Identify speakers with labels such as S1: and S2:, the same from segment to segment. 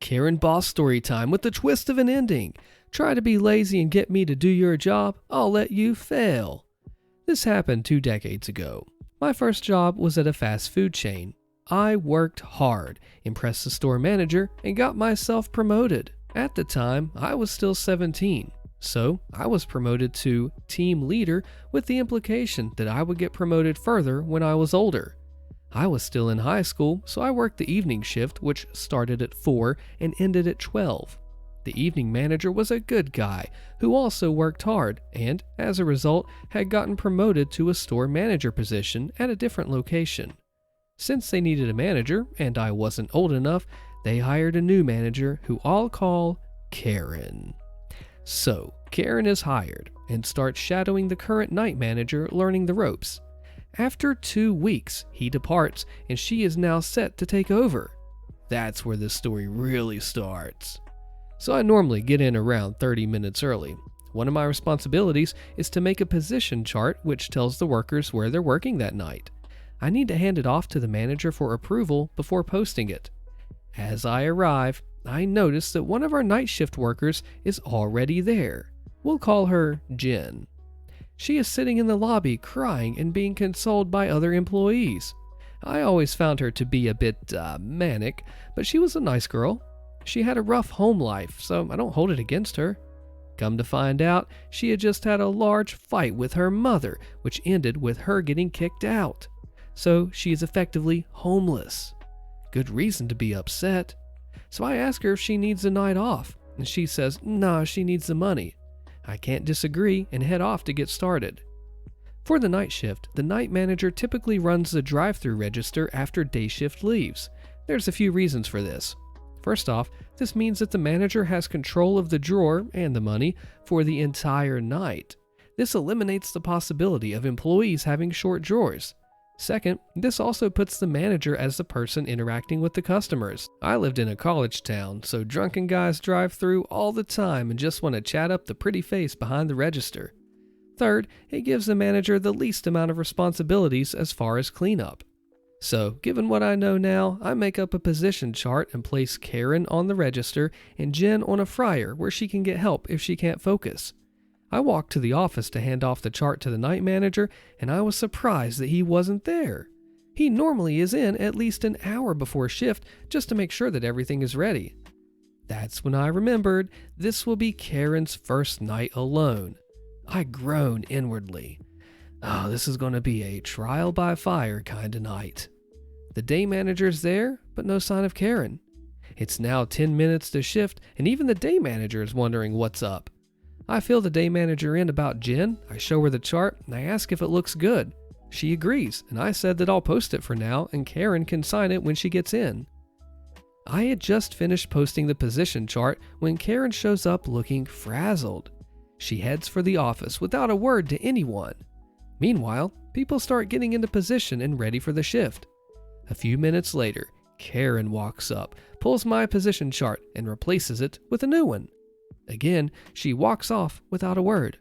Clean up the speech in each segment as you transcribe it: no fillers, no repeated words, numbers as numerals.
S1: Karen boss story time with the twist of an ending. Try to be lazy and get me to do your job, I'll let you fail. This happened 2 decades ago. My first job was at a fast food chain. I worked hard, impressed the store manager, and got myself promoted. At the time, I was still 17, so I was promoted to team leader with the implication that I would get promoted further when I was older. I was still in high school, so I worked the evening shift, which started at 4 and ended at 12. The evening manager was a good guy who also worked hard and, as a result, had gotten promoted to a store manager position at a different location. Since they needed a manager and I wasn't old enough, they hired a new manager who I'll call Karen. So, Karen is hired and starts shadowing the current night manager, learning the ropes. After 2 weeks, he departs and she is now set to take over. That's where this story really starts. So I normally get in around 30 minutes early. One of my responsibilities is to make a position chart which tells the workers where they're working that night. I need to hand it off to the manager for approval before posting it. As I arrive, I notice that one of our night shift workers is already there. We'll call her Jen. She is sitting in the lobby crying and being consoled by other employees. I always found her to be a bit manic, but she was a nice girl. She had a rough home life, so I don't hold it against her. Come to find out, she had just had a large fight with her mother, which ended with her getting kicked out. So she is effectively homeless. Good reason to be upset. So I ask her if she needs a night off, and she says, nah, she needs the money. I can't disagree and head off to get started. For the night shift, the night manager typically runs the drive-thru register after day shift leaves. There's a few reasons for this. First off, this means that the manager has control of the drawer and the money for the entire night. This eliminates the possibility of employees having short drawers. Second, this also puts the manager as the person interacting with the customers. I lived in a college town, so drunken guys drive through all the time and just want to chat up the pretty face behind the register. Third, it gives the manager the least amount of responsibilities as far as cleanup. So, given what I know now, I make up a position chart and place Karen on the register and Jen on a fryer where she can get help if she can't focus. I walked to the office to hand off the chart to the night manager, and I was surprised that he wasn't there. He normally is in at least an hour before shift just to make sure that everything is ready. That's when I remembered this will be Karen's first night alone. I groaned inwardly. Oh, this is going to be a trial by fire kind of night. The day manager's there, but no sign of Karen. It's now 10 minutes to shift, and even the day manager is wondering what's up. I fill the day manager in about Jen, I show her the chart, and I ask if it looks good. She agrees, and I said that I'll post it for now, and Karen can sign it when she gets in. I had just finished posting the position chart when Karen shows up looking frazzled. She heads for the office without a word to anyone. Meanwhile, people start getting into position and ready for the shift. A few minutes later, Karen walks up, pulls my position chart, and replaces it with a new one. Again, she walks off without a word.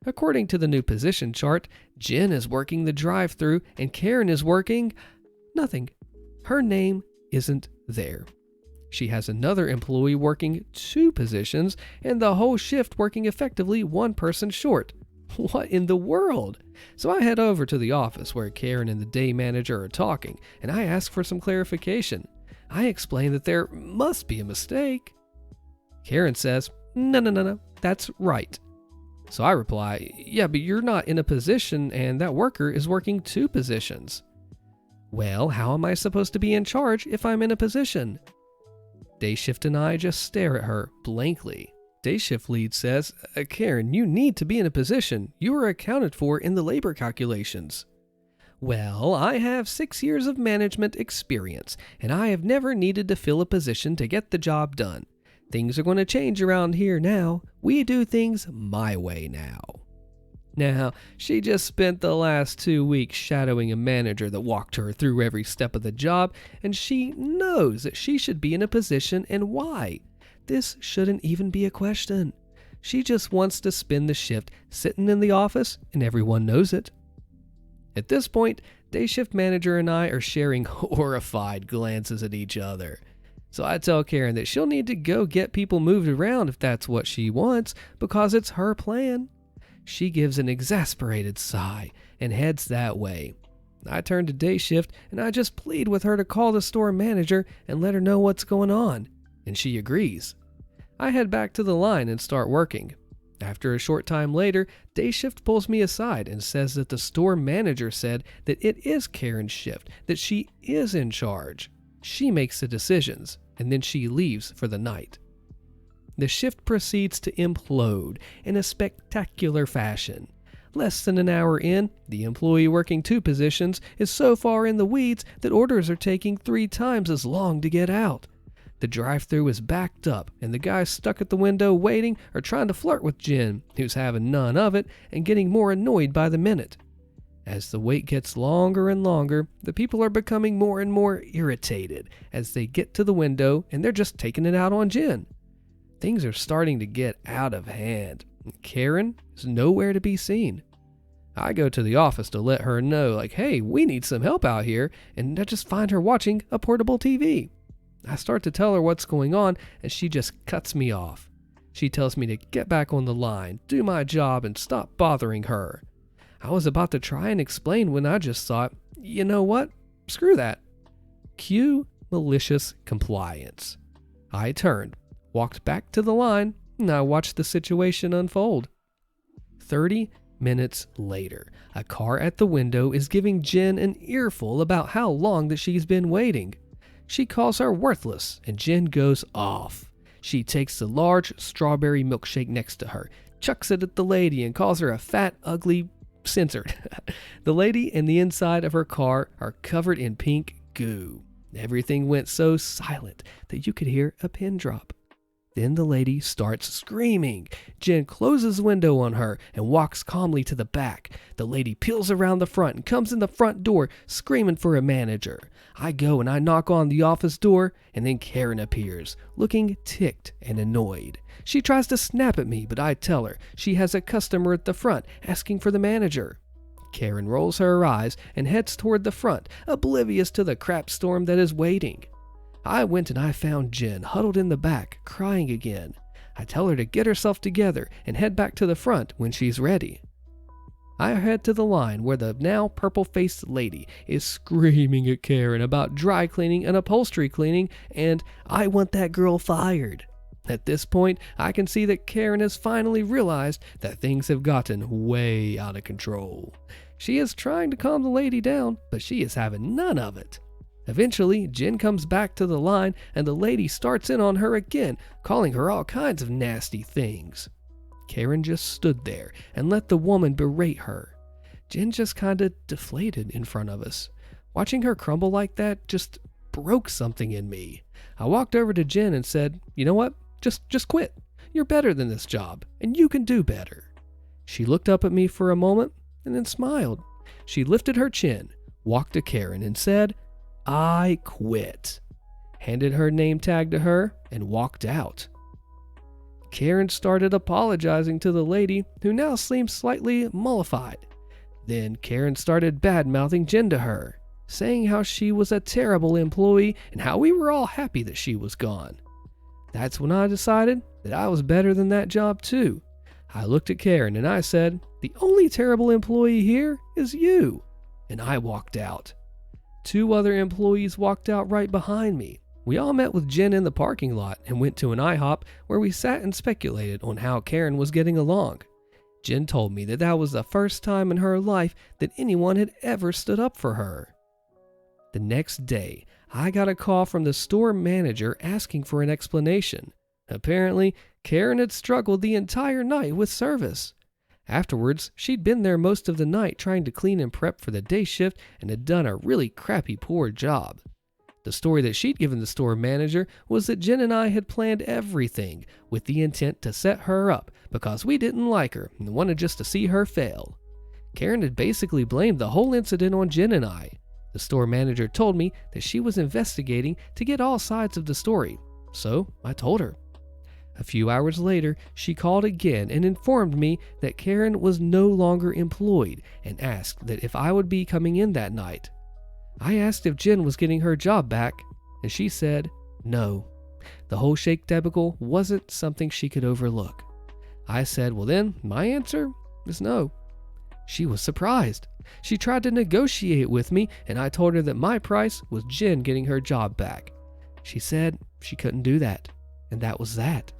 S1: According to the new position chart, Jen is working the drive-thru and Karen is working nothing. Her name isn't there. She has another employee working 2 positions and the whole shift working effectively 1 person short. What in the world? So I head over to the office where Karen and the day manager are talking, and I ask for some clarification. I explain that there must be a mistake. Karen says, no, that's right. So I reply, yeah, but you're not in a position and that worker is working 2 positions. Well, how am I supposed to be in charge if I'm in a position? Day shift and I just stare at her blankly. Day shift lead says, Karen, you need to be in a position. You are accounted for in the labor calculations. Well, I have 6 years of management experience, and I have never needed to fill a position to get the job done. Things are going to change around here now. We do things my way now. Now, she just spent the last 2 weeks shadowing a manager that walked her through every step of the job, and she knows that she should be in a position and why. This shouldn't even be a question. She just wants to spend the shift sitting in the office, and everyone knows it. At this point, day shift manager and I are sharing horrified glances at each other. So I tell Karen that she'll need to go get people moved around if that's what she wants, because it's her plan. She gives an exasperated sigh and heads that way. I turn to day shift and I just plead with her to call the store manager and let her know what's going on, and she agrees. I head back to the line and start working. After a short time later, day shift pulls me aside and says that the store manager said that it is Karen's shift, that she is in charge. She makes the decisions, and then she leaves for the night. The shift proceeds to implode in a spectacular fashion. Less than an hour in, the employee working 2 positions is so far in the weeds that orders are taking 3 times as long to get out. The drive-thru is backed up, and the guys stuck at the window waiting are trying to flirt with Jen, who's having none of it and getting more annoyed by the minute. As the wait gets longer and longer, the people are becoming more and more irritated as they get to the window and they're just taking it out on Jen. Things are starting to get out of hand. Karen is nowhere to be seen. I go to the office to let her know, hey, we need some help out here, and I just find her watching a portable TV. I start to tell her what's going on, and she just cuts me off. She tells me to get back on the line, do my job, and stop bothering her. I was about to try and explain when I just thought, you know what? Screw that. Cue malicious compliance. I turned, walked back to the line, and I watched the situation unfold. 30 minutes later, a car at the window is giving Jen an earful about how long that she's been waiting. She calls her worthless, and Jen goes off. She takes the large strawberry milkshake next to her, chucks it at the lady, and calls her a fat, ugly censored. The lady and the inside of her car are covered in pink goo. Everything went so silent that you could hear a pin drop. Then the lady starts screaming. Jen closes the window on her and walks calmly to the back. The lady peels around the front and comes in the front door screaming for a manager. I go and I knock on the office door, and then Karen appears, looking ticked and annoyed. She tries to snap at me, but I tell her she has a customer at the front asking for the manager. Karen rolls her eyes and heads toward the front, oblivious to the crap storm that is waiting. I went and I found Jen huddled in the back, crying again. I tell her to get herself together and head back to the front when she's ready. I head to the line where the now purple-faced lady is screaming at Karen about dry cleaning and upholstery cleaning, and I want that girl fired. At this point, I can see that Karen has finally realized that things have gotten way out of control. She is trying to calm the lady down, but she is having none of it. Eventually, Jen comes back to the line and the lady starts in on her again, calling her all kinds of nasty things. Karen just stood there and let the woman berate her. Jen just kinda deflated in front of us. Watching her crumble like that just broke something in me. I walked over to Jen and said, you know what? Just quit. You're better than this job, and you can do better. She looked up at me for a moment and then smiled. She lifted her chin, walked to Karen and said, I quit, handed her name tag to her, and walked out. Karen started apologizing to the lady, who now seemed slightly mollified. Then Karen started bad-mouthing Jen to her, saying how she was a terrible employee and how we were all happy that she was gone. That's when I decided that I was better than that job too. I looked at Karen and I said, the only terrible employee here is you, and I walked out. 2 other employees walked out right behind me. We all met with Jen in the parking lot and went to an IHOP where we sat and speculated on how Karen was getting along. Jen told me that that was the first time in her life that anyone had ever stood up for her. The next day, I got a call from the store manager asking for an explanation. Apparently, Karen had struggled the entire night with service. Afterwards, she'd been there most of the night trying to clean and prep for the day shift and had done a really crappy poor job. The story that she'd given the store manager was that Jen and I had planned everything with the intent to set her up because we didn't like her and wanted just to see her fail. Karen had basically blamed the whole incident on Jen and I. The store manager told me that she was investigating to get all sides of the story, so I told her. A few hours later, she called again and informed me that Karen was no longer employed and asked that if I would be coming in that night. I asked if Jen was getting her job back, and she said, No, the whole shake debacle wasn't something she could overlook. I said, well then, my answer is no. She was surprised. She tried to negotiate with me, and I told her that my price was Jen getting her job back. She said she couldn't do that, and that was that.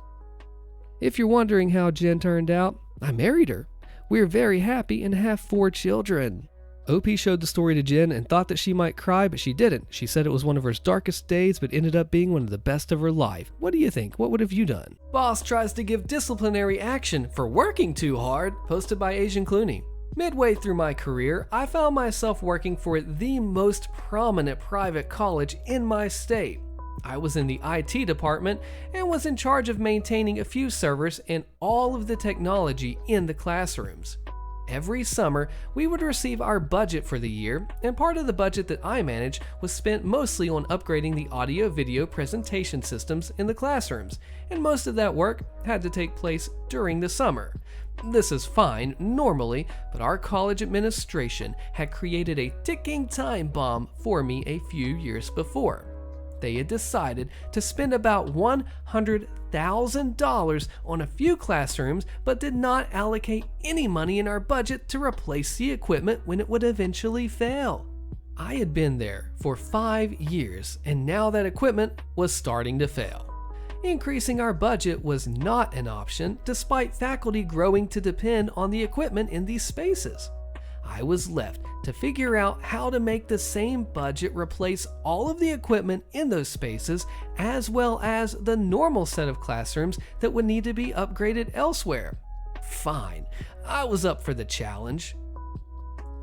S1: If you're wondering how Jen turned out, I married her. We're very happy and have 4 children. OP showed the story to Jen and thought that she might cry, but she didn't. She said it was one of her darkest days, but ended up being one of the best of her life. What do you think? What would have you done? Boss tries to give disciplinary action for working too hard, posted by Asian Clooney. Midway through my career, I found myself working for the most prominent private college in my state. I was in the IT department and was in charge of maintaining a few servers and all of the technology in the classrooms. Every summer, we would receive our budget for the year, and part of the budget that I managed was spent mostly on upgrading the audio-video presentation systems in the classrooms, and most of that work had to take place during the summer. This is fine normally, but our college administration had created a ticking time bomb for me a few years before. They had decided to spend about $100,000 on a few classrooms, but did not allocate any money in our budget to replace the equipment when it would eventually fail. I had been there for 5 years, and now that equipment was starting to fail. Increasing our budget was not an option, despite faculty growing to depend on the equipment in these spaces. I was left to figure out how to make the same budget replace all of the equipment in those spaces, as well as the normal set of classrooms that would need to be upgraded elsewhere. Fine, I was up for the challenge.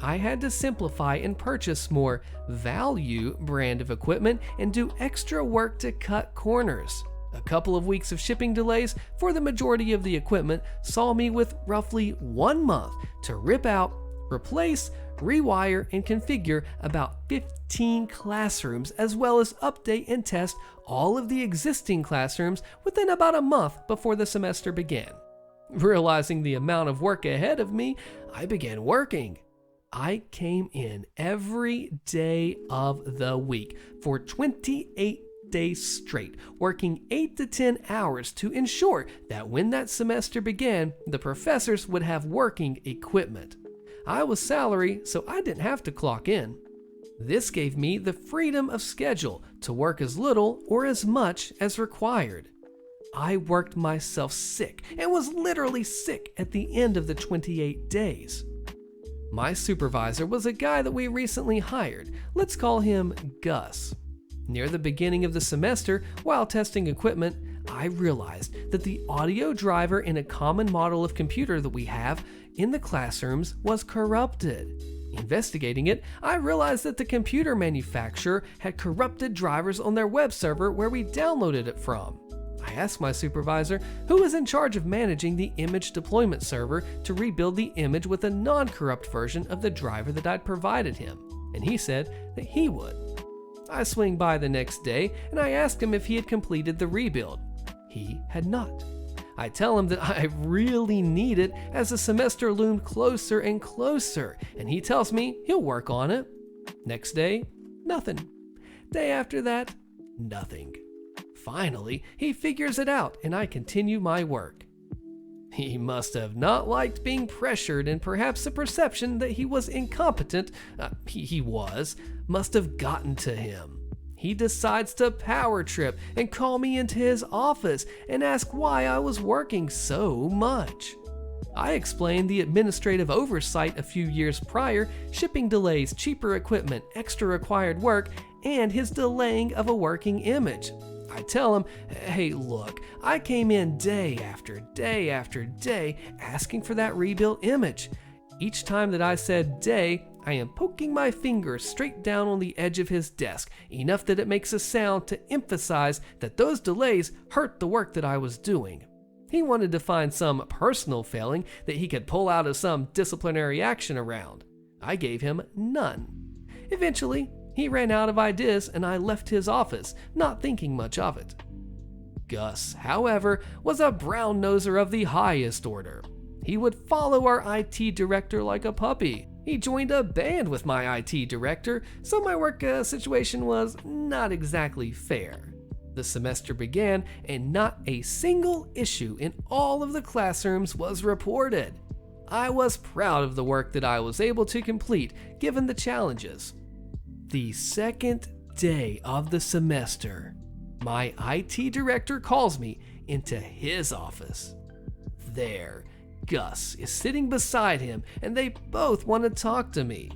S1: I had to simplify and purchase more value brand of equipment and do extra work to cut corners. A couple of weeks of shipping delays for the majority of the equipment saw me with roughly 1 month to rip out, replace, rewire, and configure about 15 classrooms, as well as update and test all of the existing classrooms within about a month before the semester began. Realizing the amount of work ahead of me, I began working. I came in every day of the week for 28 days straight, working 8 to 10 hours to ensure that when that semester began, the professors would have working equipment. I was salary, so I didn't have to clock in. This gave me the freedom of schedule to work as little or as much as required. I worked myself sick and was literally sick at the end of the 28 days. My supervisor was a guy that we recently hired. Let's call him Gus. Near the beginning of the semester, while testing equipment, I realized that the audio driver in a common model of computer that we have in the classrooms was corrupted. Investigating it, I realized that the computer manufacturer had corrupted drivers on their web server where we downloaded it from. I asked my supervisor, who was in charge of managing the image deployment server, to rebuild the image with a non-corrupt version of the driver that I'd provided him, and he said that he would. I swing by the next day and I asked him if he had completed the rebuild. He had not. I tell him that I really need it as the semester loomed closer and closer, and he tells me he'll work on it. Next day, nothing. Day after that, nothing. Finally, he figures it out and I continue my work. He must have not liked being pressured, and perhaps the perception that he was incompetent, must have gotten to him. He decides to power trip and call me into his office and ask why I was working so much. I explained the administrative oversight a few years prior, shipping delays, cheaper equipment, extra required work, and his delaying of a working image. I tell him, hey look, I came in day after day after day asking for that rebuilt image. Each time that I said day, I am poking my finger straight down on the edge of his desk, enough that it makes a sound to emphasize that those delays hurt the work that I was doing. He wanted to find some personal failing that he could pull out of some disciplinary action around. I gave him none. Eventually, he ran out of ideas and I left his office, not thinking much of it. Gus, however, was a brown-noser of the highest order. He would follow our IT director like a puppy. He joined a band with my IT director, so my work situation was not exactly fair. The semester began, and not a single issue in all of the classrooms was reported. I was proud of the work that I was able to complete, given the challenges. The second day of the semester, my IT director calls me into his office. There, Gus is sitting beside him, and they both want to talk to me.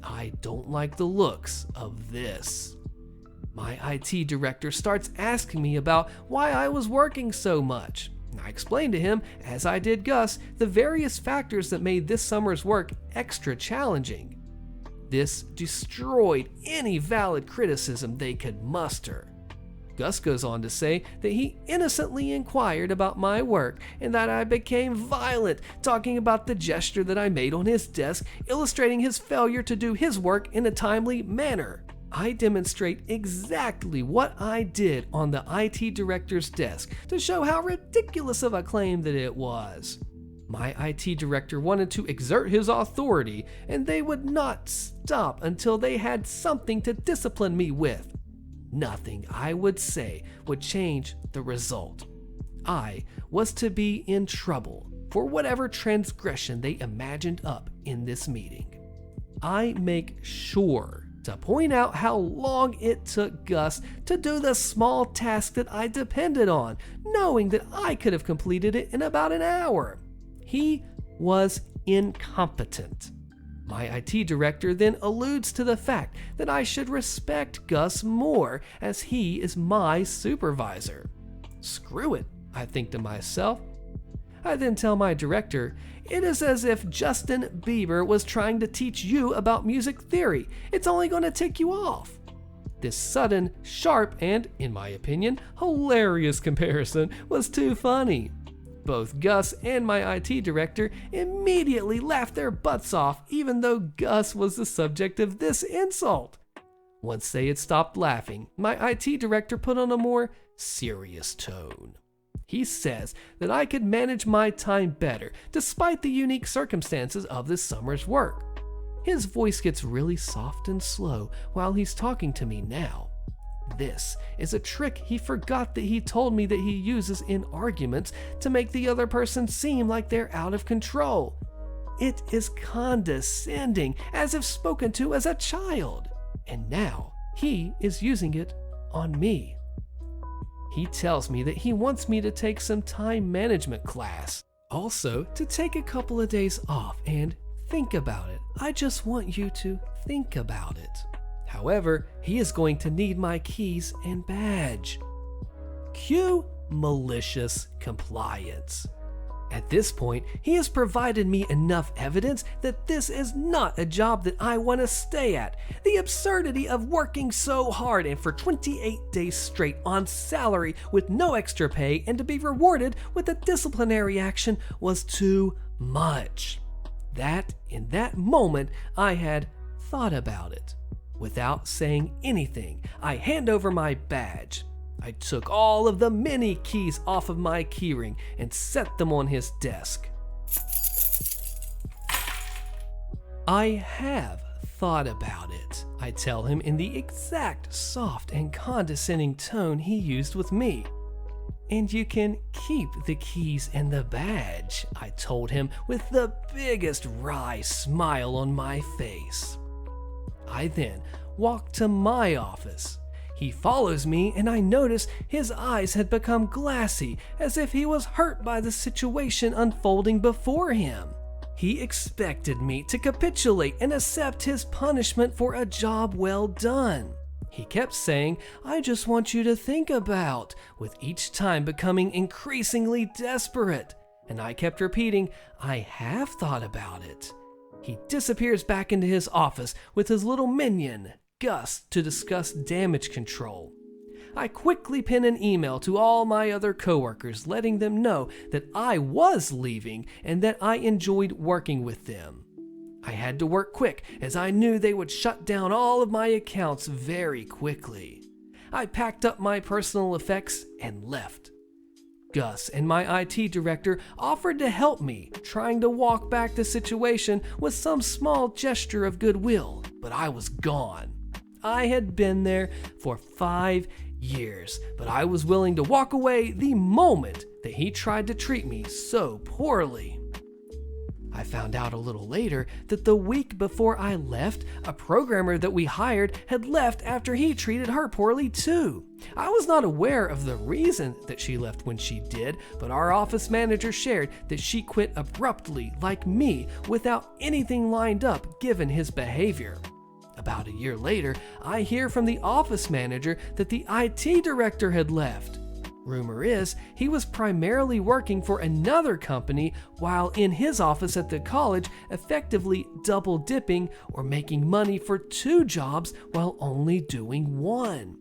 S1: I don't like the looks of this. My IT director starts asking me about why I was working so much. I explained to him, as I did Gus, the various factors that made this summer's work extra challenging. This destroyed any valid criticism they could muster. Gus goes on to say that he innocently inquired about my work and that I became violent, talking about the gesture that I made on his desk, illustrating his failure to do his work in a timely manner. I demonstrate exactly what I did on the IT director's desk to show how ridiculous of a claim that it was. My IT director wanted to exert his authority, and they would not stop until they had something to discipline me with. Nothing I would say would change the result. I was to be in trouble for whatever transgression they imagined up in this meeting. I make sure to point out how long it took Gus to do the small task that I depended on, knowing that I could have completed it in about an hour. He was incompetent. My IT director then alludes to the fact that I should respect Gus more, as he is my supervisor. Screw it, I think to myself. I then tell my director, it is as if Justin Bieber was trying to teach you about music theory. It's only going to tick you off. This sudden, sharp, and, in my opinion, hilarious comparison was too funny. Both Gus and my IT director immediately laughed their butts off, even though Gus was the subject of this insult. Once they had stopped laughing, my IT director put on a more serious tone. He says that I could manage my time better despite the unique circumstances of this summer's work. His voice gets really soft and slow while he's talking to me now. This is a trick he forgot that he told me that he uses in arguments to make the other person seem like they're out of control. It is condescending, as if spoken to as a child, and now he is using it on me. He tells me that he wants me to take some time management class. Also, to take a couple of days off and think about it. I just want you to think about it. However, he is going to need my keys and badge. Cue malicious compliance. At this point, he has provided me enough evidence that this is not a job that I want to stay at. The absurdity of working so hard and for 28 days straight on salary with no extra pay and to be rewarded with a disciplinary action was too much. That, in that moment, I had thought about it. Without saying anything, I hand over my badge. I took all of the mini keys off of my keyring and set them on his desk. I have thought about it, I tell him in the exact soft and condescending tone he used with me. And you can keep the keys and the badge, I told him with the biggest wry smile on my face. I then walk to my office. He follows me, and I notice his eyes had become glassy, as if he was hurt by the situation unfolding before him. He expected me to capitulate and accept his punishment for a job well done. He kept saying, I just want you to think about, with each time becoming increasingly desperate. And I kept repeating, I have thought about it. He disappears back into his office with his little minion, Gus, to discuss damage control. I quickly pen an email to all my other coworkers, letting them know that I was leaving and that I enjoyed working with them. I had to work quick, as I knew they would shut down all of my accounts very quickly. I packed up my personal effects and left. Gus and my IT director offered to help me, trying to walk back the situation with some small gesture of goodwill, but I was gone. I had been there for 5 years, but I was willing to walk away the moment that he tried to treat me so poorly. I found out a little later that the week before I left, a programmer that we hired had left after he treated her poorly too. I was not aware of the reason that she left when she did, but our office manager shared that she quit abruptly like me without anything lined up given his behavior. About a year later, I hear from the office manager that the IT director had left. Rumor is he was primarily working for another company while in his office at the college, effectively double dipping or making money for 2 jobs while only doing 1.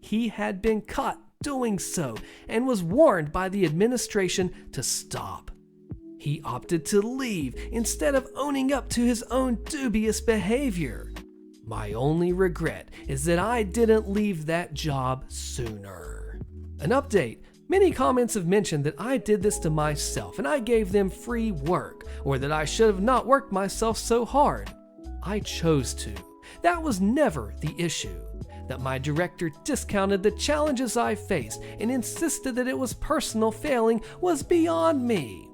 S1: He had been caught doing so and was warned by the administration to stop. He opted to leave instead of owning up to his own dubious behavior. My only regret is that I didn't leave that job sooner. An update. Many comments have mentioned that I did this to myself and I gave them free work, or that I should have not worked myself so hard. I chose to. That was never the issue. That my director discounted the challenges I faced and insisted that it was personal failing was beyond me.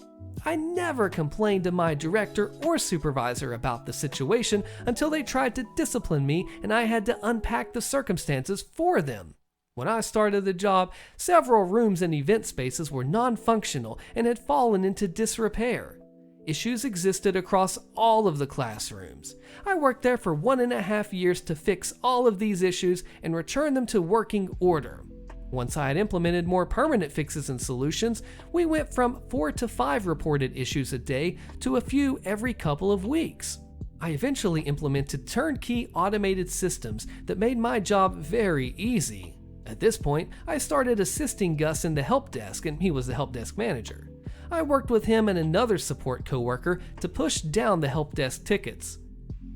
S1: I never complained to my director or supervisor about the situation until they tried to discipline me and I had to unpack the circumstances for them. When I started the job, several rooms and event spaces were non-functional and had fallen into disrepair. Issues existed across all of the classrooms. I worked there for 1.5 years to fix all of these issues and return them to working order. Once I had implemented more permanent fixes and solutions, we went from 4 to 5 reported issues a day to a few every couple of weeks. I eventually implemented turnkey automated systems that made my job very easy. At this point, I started assisting Gus in the help desk, and he was the help desk manager. I worked with him and another support coworker to push down the help desk tickets.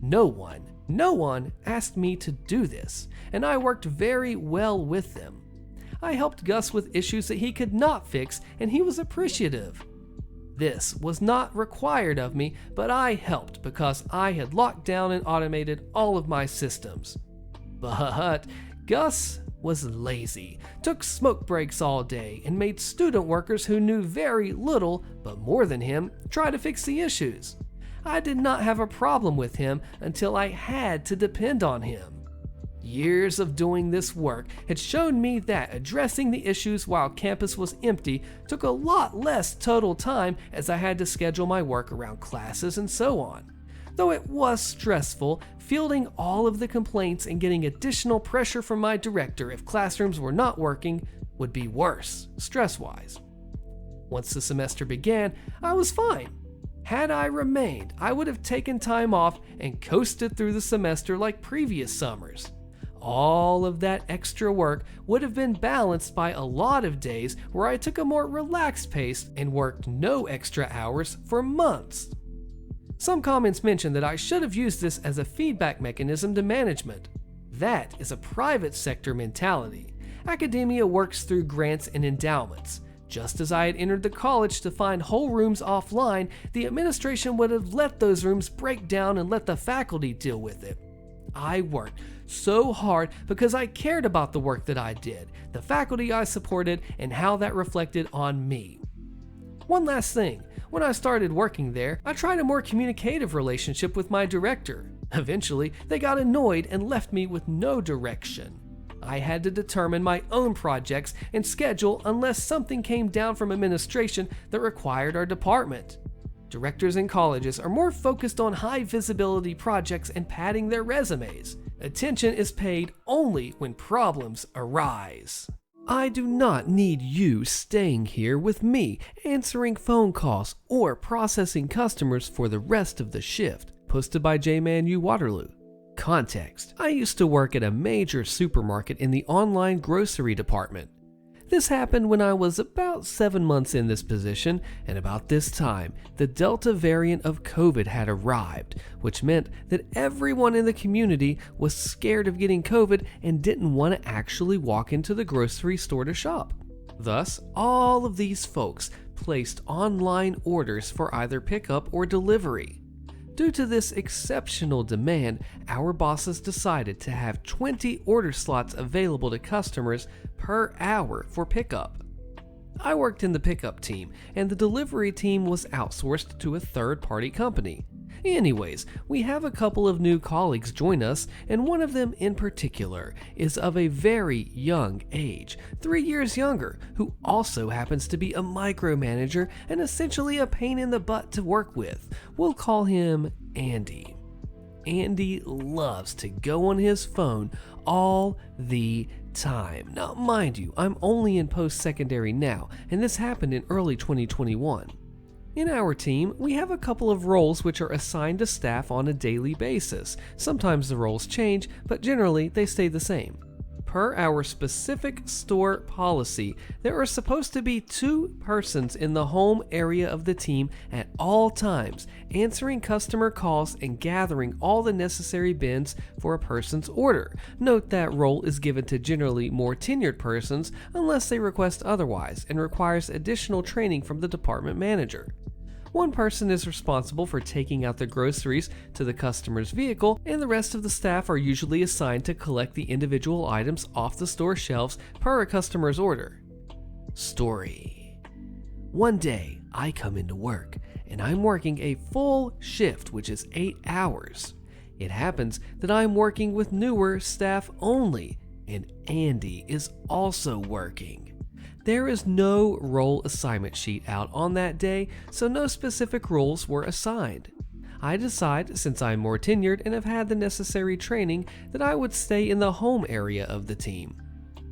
S1: No one asked me to do this, and I worked very well with them. I helped Gus with issues that he could not fix, and he was appreciative. This was not required of me, but I helped because I had locked down and automated all of my systems. But Gus was lazy, took smoke breaks all day, and made student workers who knew very little, but more than him, try to fix the issues. I did not have a problem with him until I had to depend on him. Years of doing this work had shown me that addressing the issues while campus was empty took a lot less total time, as I had to schedule my work around classes and so on. Though it was stressful, fielding all of the complaints and getting additional pressure from my director if classrooms were not working would be worse, stress-wise. Once the semester began, I was fine. Had I remained, I would have taken time off and coasted through the semester like previous summers. All of that extra work would have been balanced by a lot of days where I took a more relaxed pace and worked no extra hours for months. Some comments mention that I should have used this as a feedback mechanism to management. That is a private sector mentality. Academia works through grants and endowments. Just as I had entered the college to find whole rooms offline, the administration would have let those rooms break down and let the faculty deal with it. I worked so hard because I cared about the work that I did, the faculty I supported, and how that reflected on me. One last thing. When I started working there, I tried a more communicative relationship with my director. Eventually, they got annoyed and left me with no direction. I had to determine my own projects and schedule unless something came down from administration that required our department. Directors in colleges are more focused on high visibility projects and padding their resumes. Attention is paid only when problems arise. I do not need you staying here with me, answering phone calls or processing customers for the rest of the shift. Posted by J-Man U Waterloo. Context: I used to work at a major supermarket in the online grocery department. This happened when I was about 7 months in this position, and about this time, the Delta variant of COVID had arrived, which meant that everyone in the community was scared of getting COVID and didn't want to actually walk into the grocery store to shop. Thus, all of these folks placed online orders for either pickup or delivery. Due to this exceptional demand, our bosses decided to have 20 order slots available to customers per hour for pickup. I worked in the pickup team, and the delivery team was outsourced to a third-party company. Anyways, we have a couple of new colleagues join us, and one of them in particular is of a very young age, 3 years younger, who also happens to be a micromanager and essentially a pain in the butt to work with. We'll call him Andy. Andy loves to go on his phone all the time. Now, mind you, I'm only in post-secondary now, and this happened in early 2021. In our team, we have a couple of roles which are assigned to staff on a daily basis. Sometimes the roles change, but generally they stay the same. Per our specific store policy, there are supposed to be 2 persons in the home area of the team at all times, answering customer calls and gathering all the necessary bins for a person's order. Note that role is given to generally more tenured persons unless they request otherwise and requires additional training from the department manager. One person is responsible for taking out the groceries to the customer's vehicle, and the rest of the staff are usually assigned to collect the individual items off the store shelves per a customer's order. Story. One day, I come into work, and I'm working a full shift, which is 8 hours. It happens that I'm working with newer staff only, and Andy is also working. There is no role assignment sheet out on that day, so no specific roles were assigned. I decide, since I'm more tenured and have had the necessary training, that I would stay in the home area of the team.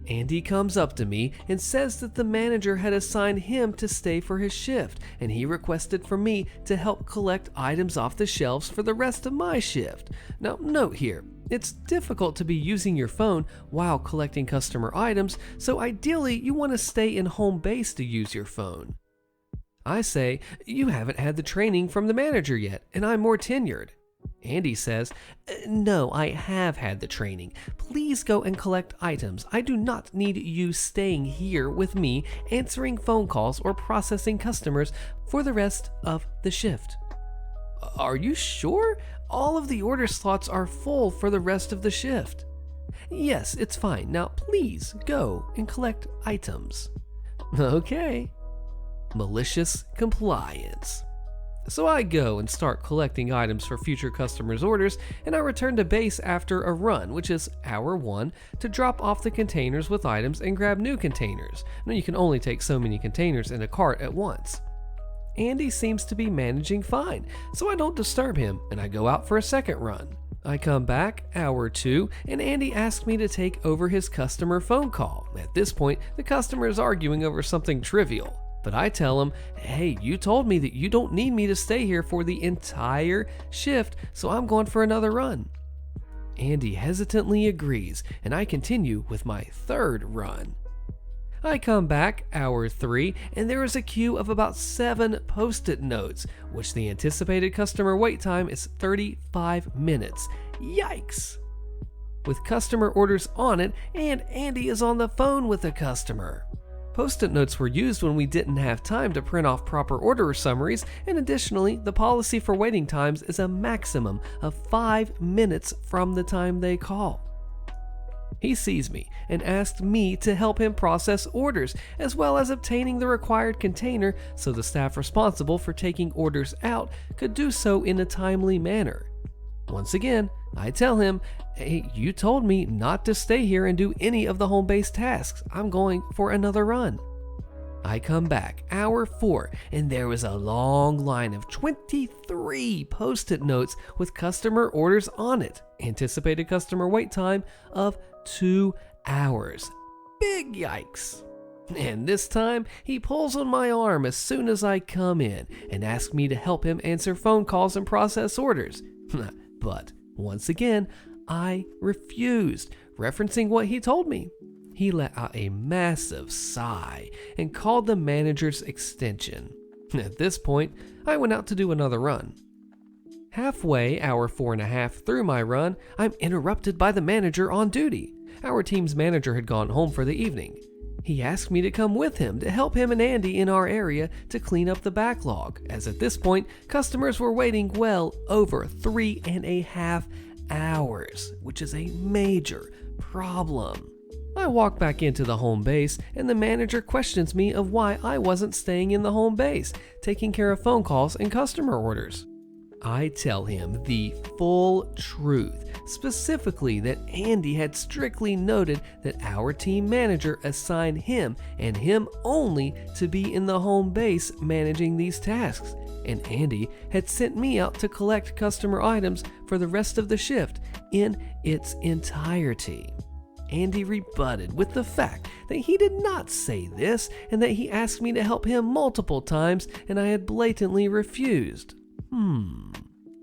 S1: Andy comes up to me and says that the manager had assigned him to stay for his shift, and he requested for me to help collect items off the shelves for the rest of my shift. Now, note here, it's difficult to be using your phone while collecting customer items, so ideally you want to stay in home base to use your phone. I say, you haven't had the training from the manager yet, and I'm more tenured. Andy says, no, I have had the training. Please go and collect items. I do not need you staying here with me answering phone calls or processing customers for the rest of the shift. Are you sure? All of the order slots are full for the rest of the shift. Yes, it's fine. Now please go and collect items. Okay. Malicious compliance. So I go and start collecting items for future customers' orders, and I return to base after a run, which is hour 1, to drop off the containers with items and grab new containers. Now you can only take so many containers in a cart at once. Andy seems to be managing fine, so I don't disturb him, and I go out for a second run. I come back, hour 2, and Andy asks me to take over his customer phone call. At this point, the customer is arguing over something trivial. But I tell him, hey, you told me that you don't need me to stay here for the entire shift, so I'm going for another run. Andy hesitantly agrees, and I continue with my third run. I come back, hour 3, and there is a queue of about 7 post-it notes, which the anticipated customer wait time is 35 minutes. Yikes! With customer orders on it, and Andy is on the phone with the customer. Post-it notes were used when we didn't have time to print off proper order summaries, and additionally, the policy for waiting times is a maximum of 5 minutes from the time they call. He sees me and asked me to help him process orders, as well as obtaining the required container so the staff responsible for taking orders out could do so in a timely manner. Once again, I tell him, hey, you told me not to stay here and do any of the home-based tasks. I'm going for another run. I come back, hour 4, and there was a long line of 23 post-it notes with customer orders on it. Anticipated customer wait time of 2 hours. Big yikes. And this time, he pulls on my arm as soon as I come in and asks me to help him answer phone calls and process orders. But once again, I refused, referencing what he told me. He let out a massive sigh and called the manager's extension. At this point, I went out to do another run. Halfway, hour 4.5 through my run, I'm interrupted by the manager on duty. Our team's manager had gone home for the evening. He asked me to come with him to help him and Andy in our area to clean up the backlog, as at this point, customers were waiting well over 3.5 hours, which is a major problem. I walk back into the home base and the manager questions me of why I wasn't staying in the home base, taking care of phone calls and customer orders. I tell him the full truth, specifically that Andy had strictly noted that our team manager assigned him and him only to be in the home base managing these tasks, and Andy had sent me out to collect customer items for the rest of the shift in its entirety. Andy rebutted with the fact that he did not say this and that he asked me to help him multiple times and I had blatantly refused.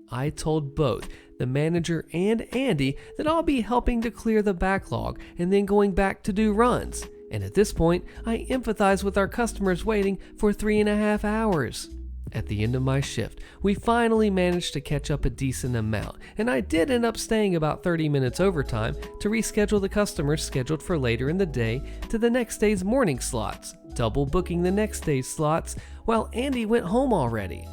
S1: I told both the manager and Andy that I'll be helping to clear the backlog and then going back to do runs. And at this point, I empathize with our customers waiting for 3.5 hours. At the end of my shift, we finally managed to catch up a decent amount, and I did end up staying about 30 minutes overtime to reschedule the customers scheduled for later in the day to the next day's morning slots, double booking the next day's slots while Andy went home already.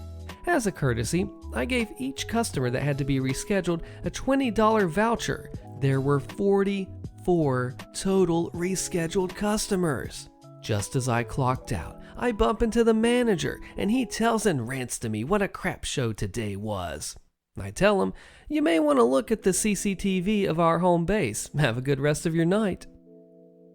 S1: As a courtesy, I gave each customer that had to be rescheduled a $20 voucher. There were 44 total rescheduled customers. Just as I clocked out, I bump into the manager and he tells and rants to me what a crap show today was. I tell him, you may want to look at the CCTV of our home base. Have a good rest of your night.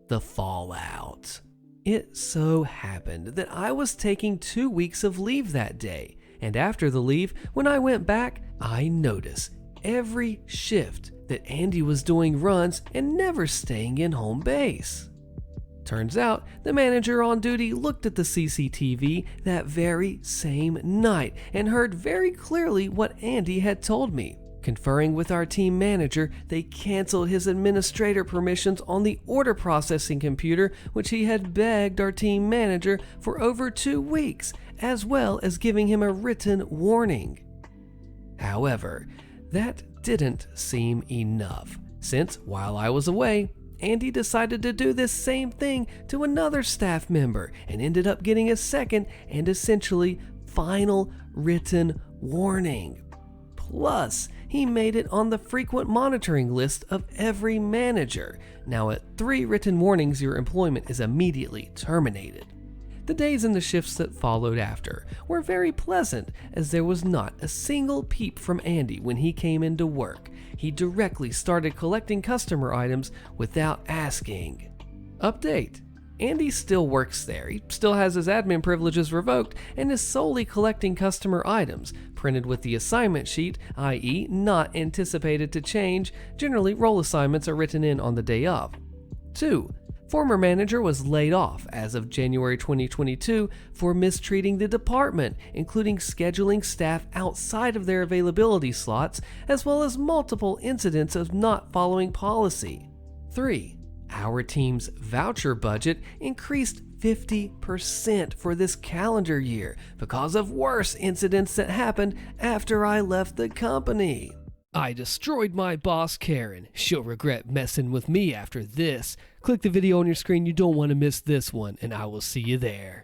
S1: The fallout. It so happened that I was taking 2 weeks of leave that day. And after the leave, when I went back, I noticed every shift that Andy was doing runs and never staying in home base. Turns out, the manager on duty looked at the CCTV that very same night and heard very clearly what Andy had told me. Conferring with our team manager, they canceled his administrator permissions on the order processing computer, which he had begged our team manager for over 2 weeks, as well as giving him a written warning. However, that didn't seem enough, since while I was away, Andy decided to do this same thing to another staff member and ended up getting a second and essentially final written warning. Plus, he made it on the frequent monitoring list of every manager. Now, at 3 written warnings, your employment is immediately terminated. The days and the shifts that followed after were very pleasant, as there was not a single peep from Andy when he came into work. He directly started collecting customer items without asking. Update: Andy still works there. He still has his admin privileges revoked and is solely collecting customer items, printed with the assignment sheet, i.e. not anticipated to change. Generally, role assignments are written in on the day of. 2. Former manager was laid off as of January 2022 for mistreating the department, including scheduling staff outside of their availability slots, as well as multiple incidents of not following policy. 3. Our team's voucher budget increased 50% for this calendar year because of worse incidents that happened after I left the company. I destroyed my boss, Karen. She'll regret messing with me after this. Click the video on your screen. You don't want to miss this one, and I will see you there.